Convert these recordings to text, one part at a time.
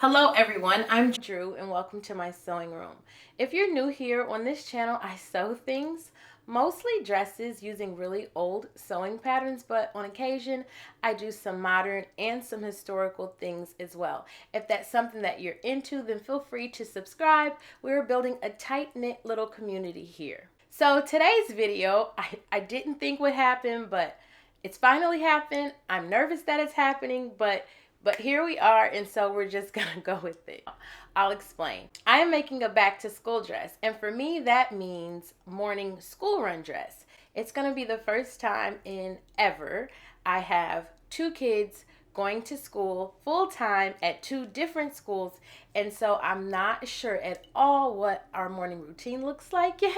Hello everyone, I'm Drew and welcome to my sewing room. If you're new here on this channel, I sew things, mostly dresses using really old sewing patterns, but on occasion I do some modern and some historical things as well. If that's something that you're into, then feel free to subscribe. We're building a tight-knit little community here. So today's video, I didn't think would happen, but it's finally happened. I'm nervous that it's happening, but here we are, and so we're just gonna go with it. I'll explain. I am making a back to school dress, and for me that means morning school run dress. It's gonna be the first time in ever I have two kids going to school full time at two different schools, and so I'm not sure at all what our morning routine looks like yet.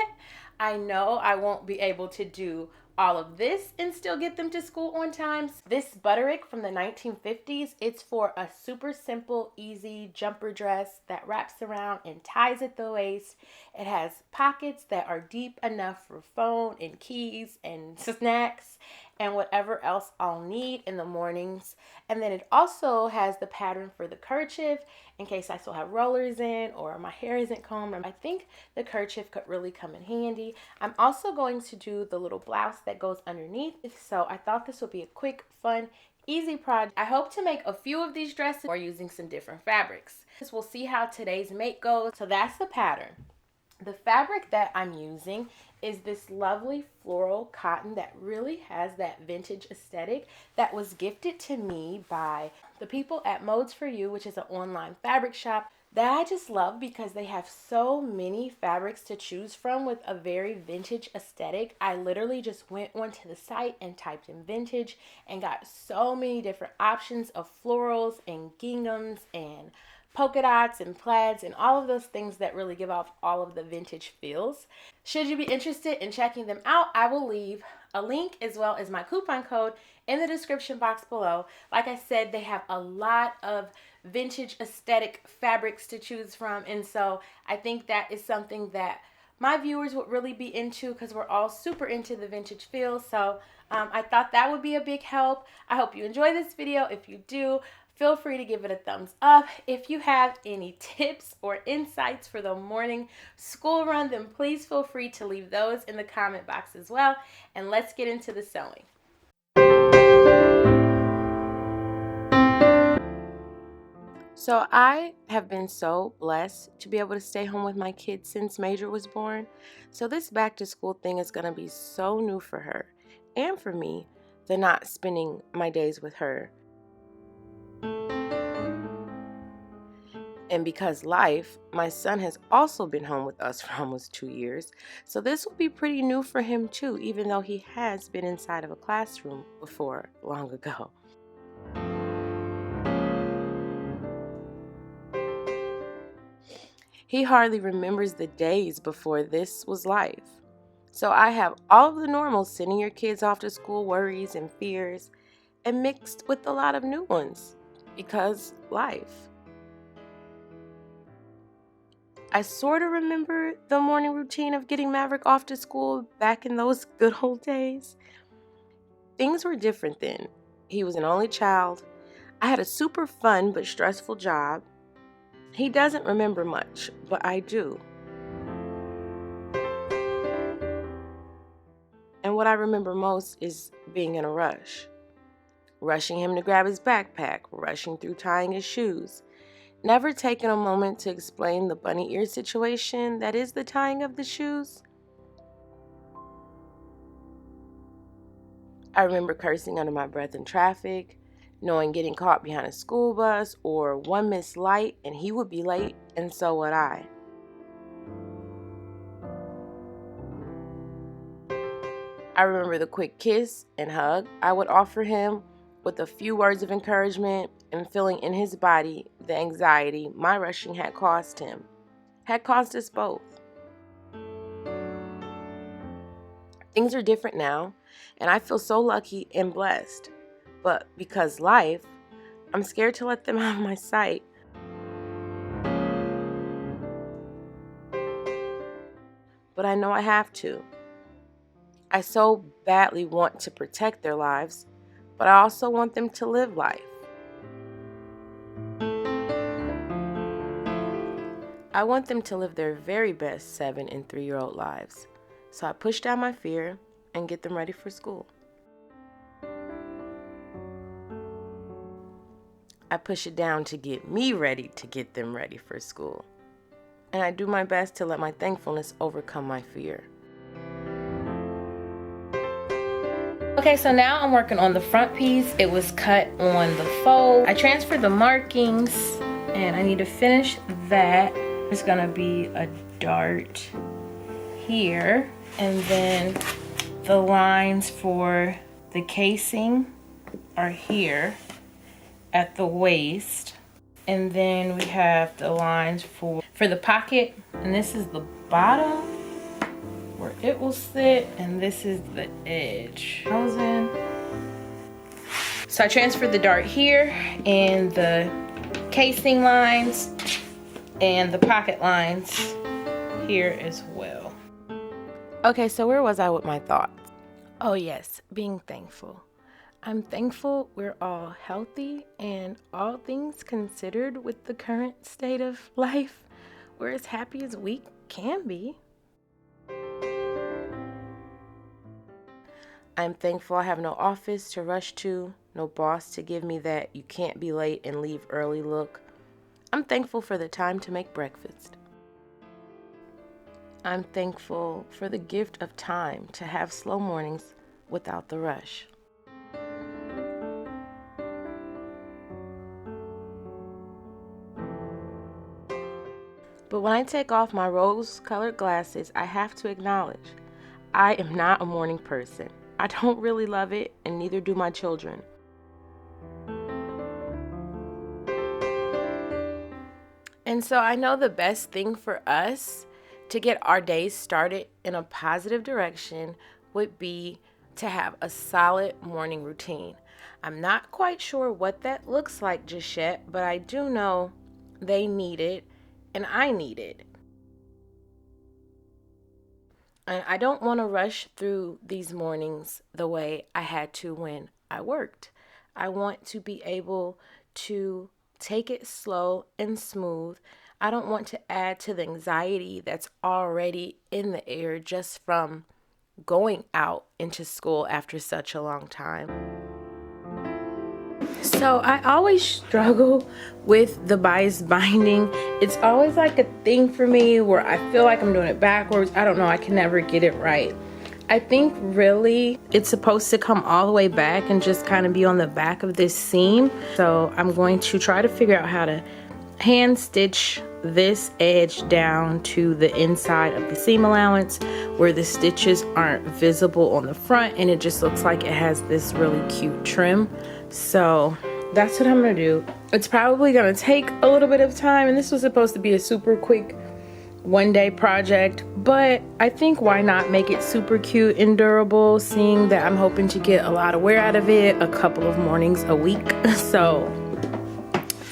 I know I won't be able to do all of this and still get them to school on time. This Butterick from the 1950s, it's for a super simple, easy jumper dress that wraps around and ties at the waist. It has pockets that are deep enough for phone and keys and snacks and whatever else I'll need in the mornings. And then it also has the pattern for the kerchief in case I still have rollers in or my hair isn't combed. I think the kerchief could really come in handy. I'm also going to do the little blouse that goes underneath, so I thought this would be a quick, fun, easy project. I hope to make a few of these dresses or using some different fabrics. We'll see how today's make goes. So that's the pattern. The fabric that I'm using is this lovely floral cotton that really has that vintage aesthetic that was gifted to me by the people at Modes For You, which is an online fabric shop that I just love because they have so many fabrics to choose from with a very vintage aesthetic. I literally just went onto the site and typed in vintage and got so many different options of florals and ginghams and polka dots and plaids and all of those things that really give off all of the vintage feels. Should you be interested in checking them out, I will leave a link as well as my coupon code in the description box below. Like I said, they have a lot of vintage aesthetic fabrics to choose from, and so I think that is something that my viewers would really be into because we're all super into the vintage feel. So I thought that would be a big help. I hope you enjoy this video. If you do, feel free to give it a thumbs up. If you have any tips or insights for the morning school run, then please feel free to leave those in the comment box as well. And let's get into the sewing. So I have been so blessed to be able to stay home with my kids since Major was born. So this back to school thing is going to be so new for her and for me, the not spending my days with her. And because life, my son has also been home with us for almost 2 years, so this will be pretty new for him too, even though he has been inside of a classroom before long ago. He hardly remembers the days before this was life. So I have all of the normal sending your kids off to school worries and fears, and mixed with a lot of new ones, because life. I sort of remember the morning routine of getting Maverick off to school back in those good old days. Things were different then. He was an only child. I had a super fun but stressful job. He doesn't remember much, but I do. And what I remember most is being in a rush. Rushing him to grab his backpack, rushing through tying his shoes. Never taking a moment to explain the bunny ear situation that is the tying of the shoes. I remember cursing under my breath in traffic, knowing getting caught behind a school bus or one missed light and he would be late, and so would I. I remember the quick kiss and hug I would offer him with a few words of encouragement and feeling in his body the anxiety my rushing had caused him, had caused us both. Things are different now, and I feel so lucky and blessed. But because life, I'm scared to let them out of my sight. But I know I have to. I so badly want to protect their lives, but I also want them to live life. I want them to live their very best 7 and 3-year-old lives. So I push down my fear and get them ready for school. I push it down to get me ready to get them ready for school. And I do my best to let my thankfulness overcome my fear. Okay, so now I'm working on the front piece. It was cut on the fold. I transferred the markings and I need to finish that. There's gonna be a dart here, and then the lines for the casing are here at the waist, and then we have the lines for the pocket, and this is the bottom where it will sit, and this is the edge. So I transferred the dart here and the casing lines and the pocket lines here as well. Okay, so where was I with my thoughts? Oh yes, being thankful. I'm thankful we're all healthy, and all things considered with the current state of life, we're as happy as we can be. I'm thankful I have no office to rush to, no boss to give me that you can't be late and leave early look. I'm thankful for the time to make breakfast. I'm thankful for the gift of time to have slow mornings without the rush. But when I take off my rose-colored glasses, I have to acknowledge I am not a morning person. I don't really love it, and neither do my children. And so I know the best thing for us to get our days started in a positive direction would be to have a solid morning routine. I'm not quite sure what that looks like just yet, but I do know they need it and I need it. And I don't want to rush through these mornings the way I had to when I worked. I want to be able to take it slow and smooth. I don't want to add to the anxiety that's already in the air just from going out into school after such a long time. So I always struggle with the bias binding. It's always like a thing for me where I feel like I'm doing it backwards. I don't know, I can never get it right. I think really it's supposed to come all the way back and just kind of be on the back of this seam. So I'm going to try to figure out how to hand stitch this edge down to the inside of the seam allowance where the stitches aren't visible on the front and it just looks like it has this really cute trim. So that's what I'm gonna do. It's probably gonna take a little bit of time, and this was supposed to be a super quick one-day project, but I think why not make it super cute and durable, seeing that I'm hoping to get a lot of wear out of it a couple of mornings a week. So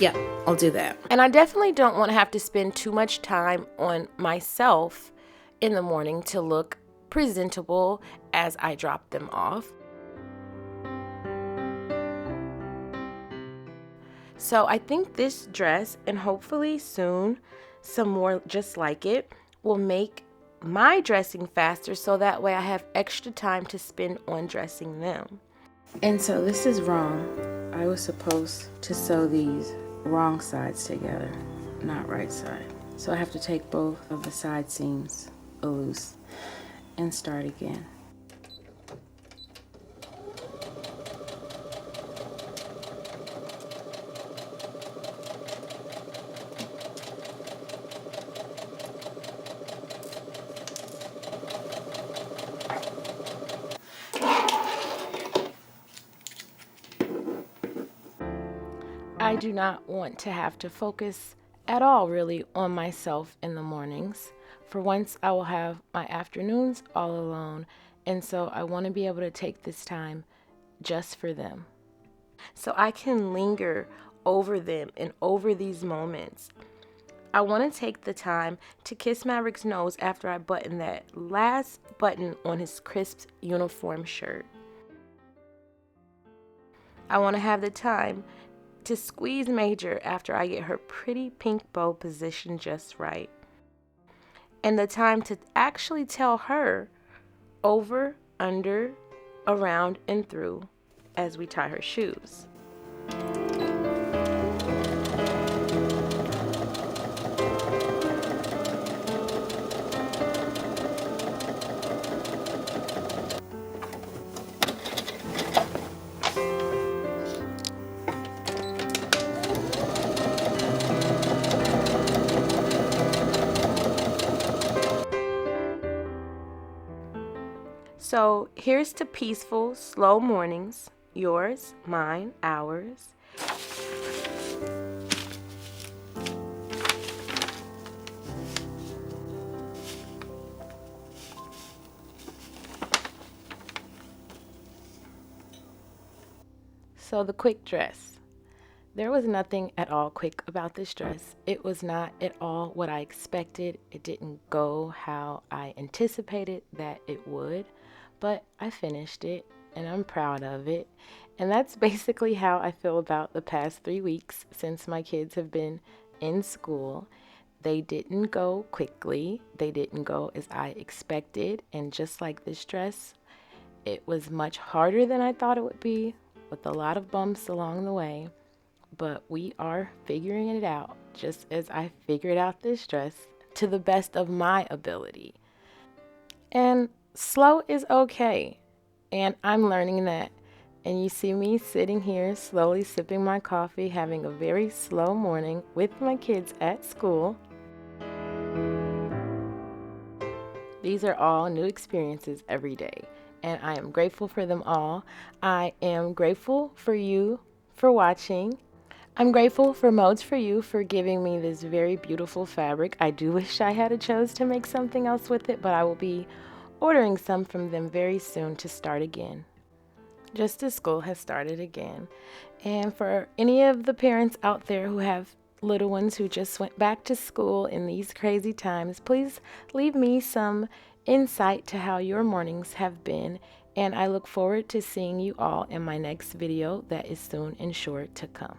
yeah, I'll do that. And I definitely don't want to have to spend too much time on myself in the morning to look presentable as I drop them off. So I think this dress, and hopefully soon some more just like it, will make my dressing faster, so that way I have extra time to spend on dressing them. And so this is wrong. I was supposed to sew these wrong sides together, not right side. So I have to take both of the side seams loose and start again. I do not want to have to focus at all really on myself in the mornings. For once, I will have my afternoons all alone, and so I want to be able to take this time just for them. So I can linger over them and over these moments. I want to take the time to kiss Maverick's nose after I button that last button on his crisp uniform shirt. I want to have the time to squeeze Major after I get her pretty pink bow positioned just right. And the time to actually tell her over, under, around, and through as we tie her shoes. So here's to peaceful, slow mornings. Yours, mine, ours. So the quick dress. There was nothing at all quick about this dress. It was not at all what I expected. It didn't go how I anticipated that it would, but I finished it and I'm proud of it. And that's basically how I feel about the past 3 weeks since my kids have been in school. They didn't go quickly, they didn't go as I expected, and just like this dress, it was much harder than I thought it would be, with a lot of bumps along the way. But we are figuring it out, just as I figured out this dress to the best of my ability. And slow is okay, and I'm learning that. And you see me sitting here slowly sipping my coffee, having a very slow morning with my kids at school. These are all new experiences every day, and I am grateful for them all. I am grateful for you for watching. I'm grateful for Modes for You for giving me this very beautiful fabric. I do wish I had chose to make something else with it, but I will be ordering some from them very soon to start again. Just as school has started again. And for any of the parents out there who have little ones who just went back to school in these crazy times, please leave me some insight to how your mornings have been. And I look forward to seeing you all in my next video that is soon and sure to come.